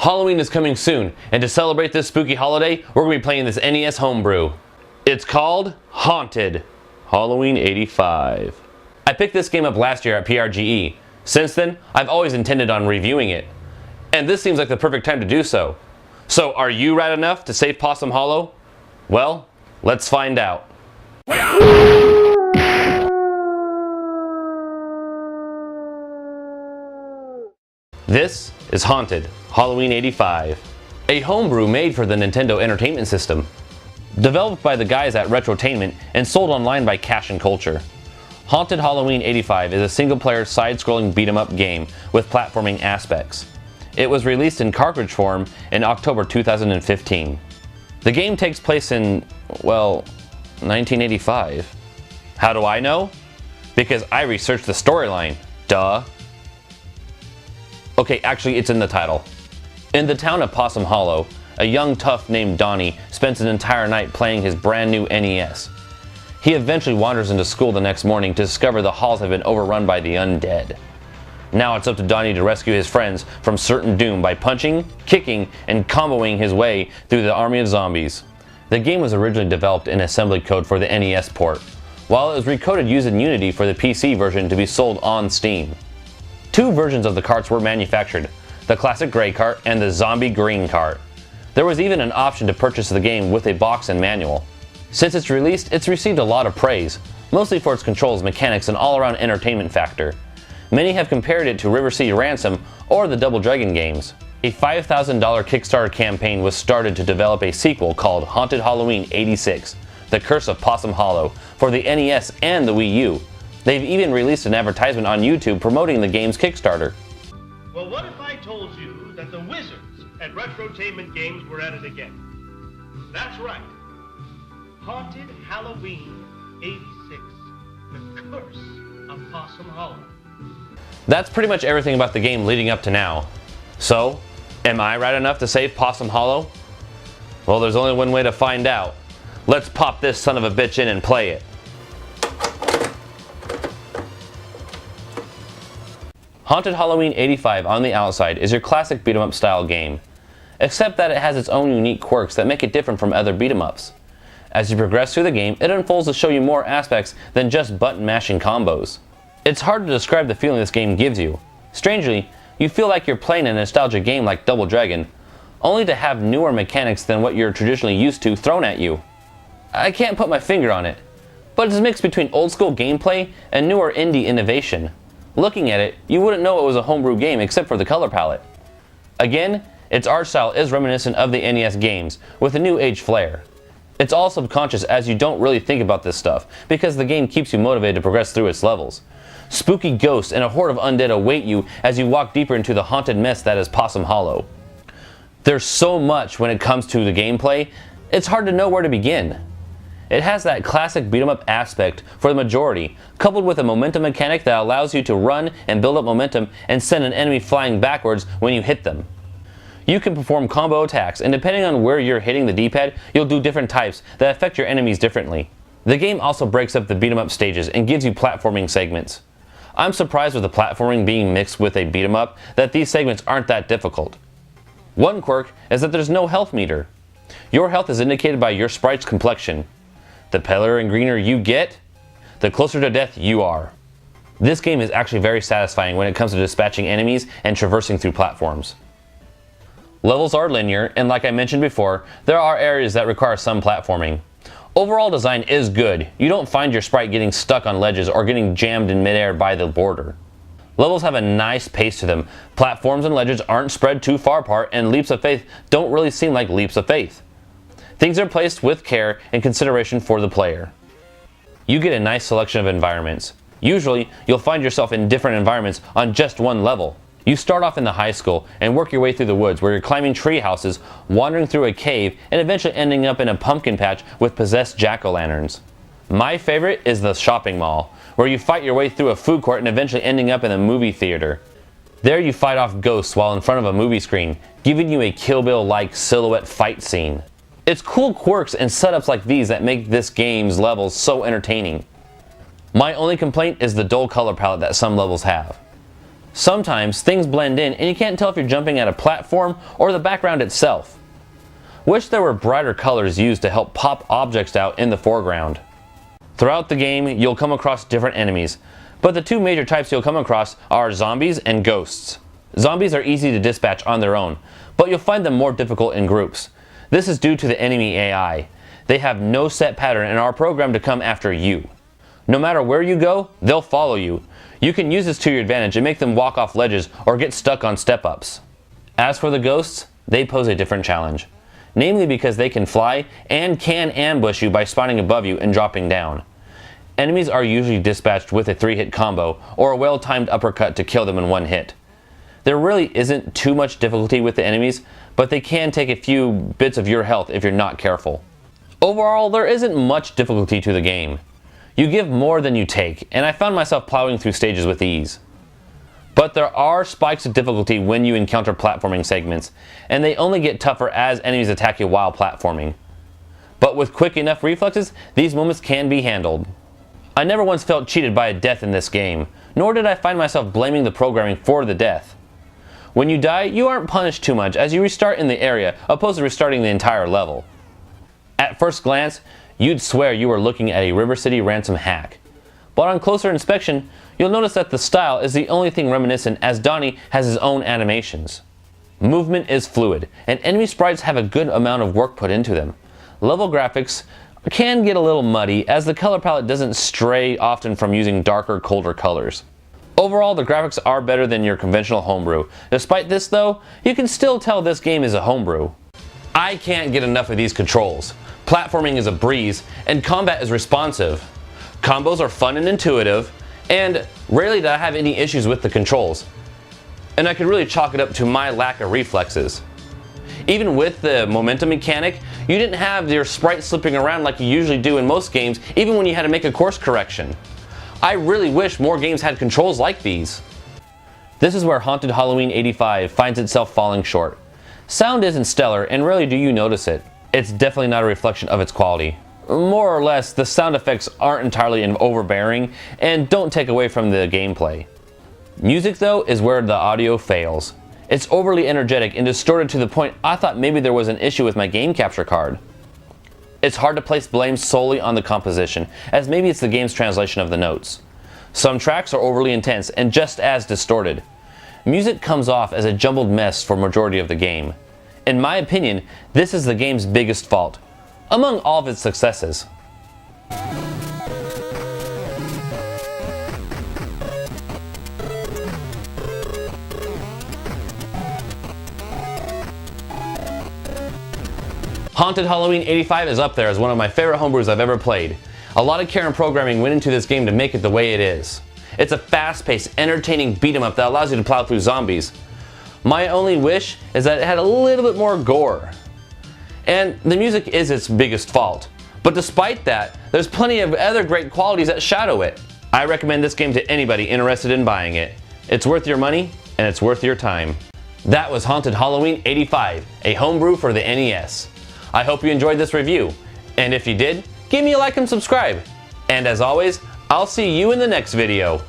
Halloween is coming soon, and to celebrate this spooky holiday, we're going to be playing this NES Homebrew. It's called Haunted Halloween 85. I picked this game up last year at PRGE. Since then, I've always intended on reviewing it. And this seems like the perfect time to do so. So are you rad enough to save Possum Hollow? Well, let's find out. This is Haunted Halloween 85, a homebrew made for the Nintendo Entertainment System. Developed by the guys at Retrotainment and sold online by Cash and Culture. Haunted Halloween 85 is a single-player side-scrolling beat-em-up game with platforming aspects. It was released in cartridge form in October 2015. The game takes place in, well, 1985. How do I know? Because I researched the storyline. Duh. Okay, actually it's in the title. In the town of Possum Hollow, a young tough named Donnie spends an entire night playing his brand new NES. He eventually wanders into school the next morning to discover the halls have been overrun by the undead. Now it's up to Donnie to rescue his friends from certain doom by punching, kicking, and comboing his way through the army of zombies. The game was originally developed in assembly code for the NES port, while it was recoded using Unity for the PC version to be sold on Steam. Two versions of the carts were manufactured, the classic gray cart and the zombie green cart. There was even an option to purchase the game with a box and manual. Since its release, it's received a lot of praise, mostly for its controls, mechanics, and all-around entertainment factor. Many have compared it to River City Ransom or the Double Dragon games. A $5,000 Kickstarter campaign was started to develop a sequel called Haunted Halloween 86, The Curse of Possum Hollow, for the NES and the Wii U. They've even released an advertisement on YouTube promoting the game's Kickstarter. Well, what if I told you that the wizards at Retrotainment Games were at it again? That's right. Haunted Halloween 86, The Curse of Possum Hollow. That's pretty much everything about the game leading up to now. So, am I right enough to save Possum Hollow? Well, there's only one way to find out. Let's pop this son of a bitch in and play it. Haunted Halloween 85 on the outside is your classic beat-em-up style game, except that it has its own unique quirks that make it different from other beat-em-ups. As you progress through the game, it unfolds to show you more aspects than just button-mashing combos. It's hard to describe the feeling this game gives you. Strangely, you feel like you're playing a nostalgic game like Double Dragon, only to have newer mechanics than what you're traditionally used to thrown at you. I can't put my finger on it, but it's a mix between old-school gameplay and newer indie innovation. Looking at it, you wouldn't know it was a homebrew game except for the color palette. Again, its art style is reminiscent of the NES games, with a new age flair. It's all subconscious as you don't really think about this stuff, because the game keeps you motivated to progress through its levels. Spooky ghosts and a horde of undead await you as you walk deeper into the haunted mess that is Possum Hollow. There's so much when it comes to the gameplay, it's hard to know where to begin. It has that classic beat-em-up aspect for the majority, coupled with a momentum mechanic that allows you to run and build up momentum and send an enemy flying backwards when you hit them. You can perform combo attacks, and depending on where you're hitting the D-pad, you'll do different types that affect your enemies differently. The game also breaks up the beat-em-up stages and gives you platforming segments. I'm surprised with the platforming being mixed with a beat-em-up that these segments aren't that difficult. One quirk is that there's no health meter. Your health is indicated by your sprite's complexion. The paler and greener you get, the closer to death you are. This game is actually very satisfying when it comes to dispatching enemies and traversing through platforms. Levels are linear, and like I mentioned before, there are areas that require some platforming. Overall design is good. You don't find your sprite getting stuck on ledges or getting jammed in midair by the border. Levels have a nice pace to them. Platforms and ledges aren't spread too far apart, and leaps of faith don't really seem like leaps of faith. Things are placed with care and consideration for the player. You get a nice selection of environments. Usually, you'll find yourself in different environments on just one level. You start off in the high school and work your way through the woods where you're climbing tree houses, wandering through a cave, and eventually ending up in a pumpkin patch with possessed jack-o'-lanterns. My favorite is the shopping mall, where you fight your way through a food court and eventually ending up in a movie theater. There you fight off ghosts while in front of a movie screen, giving you a Kill Bill-like silhouette fight scene. It's cool quirks and setups like these that make this game's levels so entertaining. My only complaint is the dull color palette that some levels have. Sometimes things blend in and you can't tell if you're jumping at a platform or the background itself. Wish there were brighter colors used to help pop objects out in the foreground. Throughout the game, you'll come across different enemies, but the two major types you'll come across are zombies and ghosts. Zombies are easy to dispatch on their own, but you'll find them more difficult in groups. This is due to the enemy AI. They have no set pattern and are programmed to come after you. No matter where you go, they'll follow you. You can use this to your advantage and make them walk off ledges or get stuck on step-ups. As for the ghosts, they pose a different challenge. Namely because they can fly and can ambush you by spawning above you and dropping down. Enemies are usually dispatched with a 3-hit combo or a well-timed uppercut to kill them in one hit. There really isn't too much difficulty with the enemies, but they can take a few bits of your health if you're not careful. Overall, there isn't much difficulty to the game. You give more than you take, and I found myself plowing through stages with ease. But there are spikes of difficulty when you encounter platforming segments, and they only get tougher as enemies attack you while platforming. But with quick enough reflexes, these moments can be handled. I never once felt cheated by a death in this game, nor did I find myself blaming the programming for the death. When you die, you aren't punished too much as you restart in the area opposed to restarting the entire level. At first glance, you'd swear you were looking at a River City Ransom hack. But on closer inspection, you'll notice that the style is the only thing reminiscent as Donnie has his own animations. Movement is fluid, and enemy sprites have a good amount of work put into them. Level graphics can get a little muddy as the color palette doesn't stray often from using darker, colder colors. Overall, the graphics are better than your conventional homebrew. Despite this though, you can still tell this game is a homebrew. I can't get enough of these controls. Platforming is a breeze, and combat is responsive. Combos are fun and intuitive, and rarely did I have any issues with the controls. And I could really chalk it up to my lack of reflexes. Even with the momentum mechanic, you didn't have your sprite slipping around like you usually do in most games, even when you had to make a course correction. I really wish more games had controls like these. This is where Haunted Halloween 85 finds itself falling short. Sound isn't stellar, and rarely do you notice it. It's definitely not a reflection of its quality. More or less, the sound effects aren't entirely overbearing and don't take away from the gameplay. Music though is where the audio fails. It's overly energetic and distorted to the point I thought maybe there was an issue with my game capture card. It's hard to place blame solely on the composition, as maybe it's the game's translation of the notes. Some tracks are overly intense and just as distorted. Music comes off as a jumbled mess for majority of the game. In my opinion, this is the game's biggest fault, among all of its successes. Haunted Halloween 85 is up there as one of my favorite homebrews I've ever played. A lot of care and programming went into this game to make it the way it is. It's a fast-paced, entertaining beat-em-up that allows you to plow through zombies. My only wish is that it had a little bit more gore. And the music is its biggest fault. But despite that, there's plenty of other great qualities that shadow it. I recommend this game to anybody interested in buying it. It's worth your money, and it's worth your time. That was Haunted Halloween 85, a homebrew for the NES. I hope you enjoyed this review, and if you did, give me a like and subscribe. And as always, I'll see you in the next video.